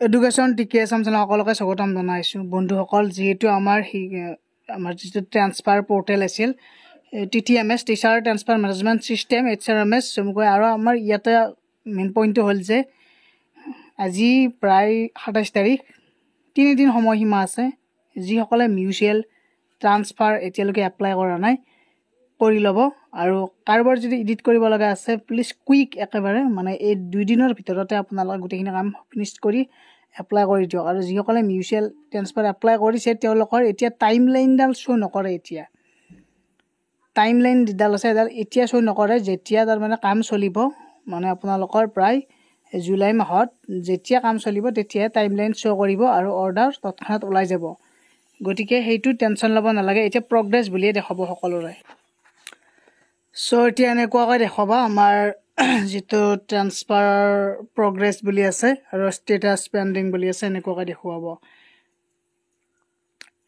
Education টিকে Assam channel সকলোকে স্বাগতম জনাইছোঁ বন্ধুসকল। যিহেতু আমাৰ যিটো ট্ৰেন্সফাৰ পৰ্টেল আছিল TTMS teacher transfer management system HRMS চমুকৈ, আৰু আমাৰ ইয়াতে মেইন পইণ্টটো হ'ল যে আজি প্ৰায় 27 তাৰিখ, 3 দিন সময়সীমা আছে। যিসকলে মিউচুৱেল ট্ৰান্সফাৰ এতিয়ালৈকে এপ্লাই কৰা নাই কৰি ল'ব, আৰু কাৰোবাৰ যদি এডিট কৰিব লগা আছে প্লিজ কুইক একেবাৰে মানে এই 2 দিনৰ ভিতৰতে আপোনালোকে গোটেইখিনি কাম ফিনিছ কৰি এপ্লাই কৰি দিয়ক। আৰু যিসকলে মিউচুৱেল ট্ৰান্সফাৰ এপ্লাই কৰিছে তেওঁলোকৰ এতিয়া টাইম লাইনডাল শ্ব' নকৰে। এতিয়া টাইম লাইন যিডাল আছে সেইডাল এতিয়া শ্ব' নকৰে। যেতিয়া তাৰমানে কাম চলিব, মানে আপোনালোকৰ প্ৰায় জুলাই মাহত যেতিয়া কাম চলিব তেতিয়াহে টাইম লাইন শ্ব' কৰিব আৰু অৰ্ডাৰ তৎক্ষণাত ওলাই যাব। গতিকে সেইটো টেনশ্যন ল'ব নালাগে। এতিয়া প্ৰগ্ৰেছ বুলিয়ে দেখাব সকলোৰে। চ' এতিয়া এনেকুৱাকৈ দেখাব আমাৰ যিটো ট্ৰান্সফাৰ প্ৰগ্ৰেছ বুলি আছে আৰু ষ্টেটাছ পেণ্ডিং বুলি আছে, এনেকুৱাকৈ দেখুৱাব।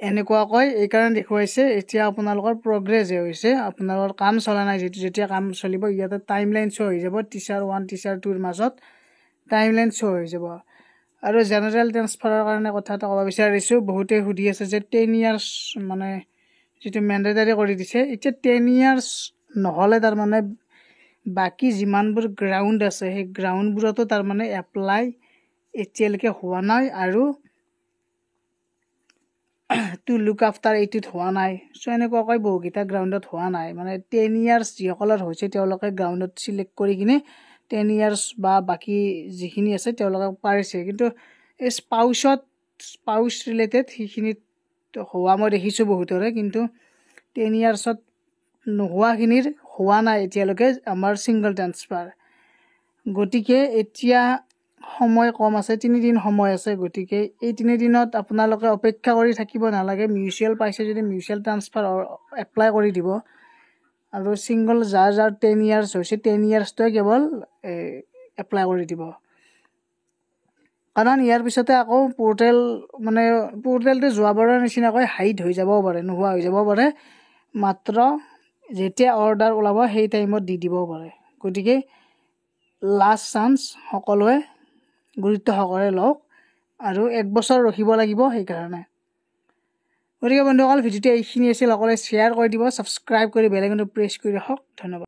এনেকুৱাকৈ এইকাৰণে দেখুৱাইছে এতিয়া আপোনালোকৰ প্ৰগ্ৰেছহে হৈছে, আপোনালোকৰ কাম চলা নাই। যেতিয়া কাম চলিব ইয়াতে টাইম লাইন শ্ব' হৈ যাব। টিচাৰ 1 টিচাৰ 2ৰ মাজত টাইম লাইন শ্ব' হৈ যাব। আৰু জেনেৰেল ট্ৰান্সফাৰৰ কাৰণে কথা এটা ক'ব বিচাৰিছোঁ। বহুতে সুধি আছে যে 10 ইয়াৰ্ছ মানে যিটো মেণ্ডেটাৰী কৰি দিছে, এতিয়া 10 ইয়াৰ্ছ নহ'লে তাৰমানে বাকী যিমানবোৰ গ্ৰাউণ্ড আছে সেই গ্ৰাউণ্ডবোৰতো তাৰমানে এপ্লাই এতিয়ালৈকে হোৱা নাই, আৰু টু লুক আফটাৰ এইটোত হোৱা নাই। চ' এনেকুৱাকৈ বহুকেইটা গ্ৰাউণ্ডত হোৱা নাই। মানে 10 ইয়াৰ্ছ যিসকলৰ হৈছে তেওঁলোকে গ্ৰাউণ্ডত চিলেক্ট কৰি কিনে 10 ইয়াৰ্ছ বা বাকী যিখিনি আছে তেওঁলোকে পাৰিছে। কিন্তু এই স্পাউচ ৰিলেটেড সেইখিনিত হোৱা মই দেখিছোঁ বহুতৰে, কিন্তু 10 ইয়াৰ্ছত নোহোৱাখিনিৰ হোৱা নাই এতিয়ালৈকে আমাৰ ছিংগল ট্ৰান্সফাৰ। গতিকে এতিয়া সময় কম আছে, 3 দিন সময় আছে। গতিকে এই 3 দিনত আপোনালোকে অপেক্ষা কৰি থাকিব নালাগে। মিউচুৱেল পাইছে যদি মিউচুৱেল ট্ৰান্সফাৰ এপ্লাই কৰি দিব, আৰু ছিংগল যাৰ 10 ইয়াৰ্ছ হৈছে 10 ইয়াৰ্ছটোৱে কেৱল এপ্লাই কৰি দিব। কাৰণ ইয়াৰ পিছতে আকৌ পৰ্টেলটো যোৱাবাৰৰ নিচিনাকৈ হাইড হৈ যাবও পাৰে, নোহোৱা হৈ যাব পাৰে। মাত্ৰ যেতিয়া অৰ্ডাৰ ওলাব সেই টাইমত দি দিবও পাৰে। গতিকে লাষ্ট চান্স সকলোৱে গুৰুত্ব সহকাৰে লওক, আৰু 1 বছৰ ৰখিব লাগিব সেইকাৰণে। গতিকে বন্ধুসকল ভিডিঅ'টো এইখিনি আছিল। সকলোৱে শ্বেয়াৰ কৰি দিব, ছাবস্ক্ৰাইব কৰি বেল আইকনটো প্ৰেছ কৰি ৰাখক। ধন্যবাদ।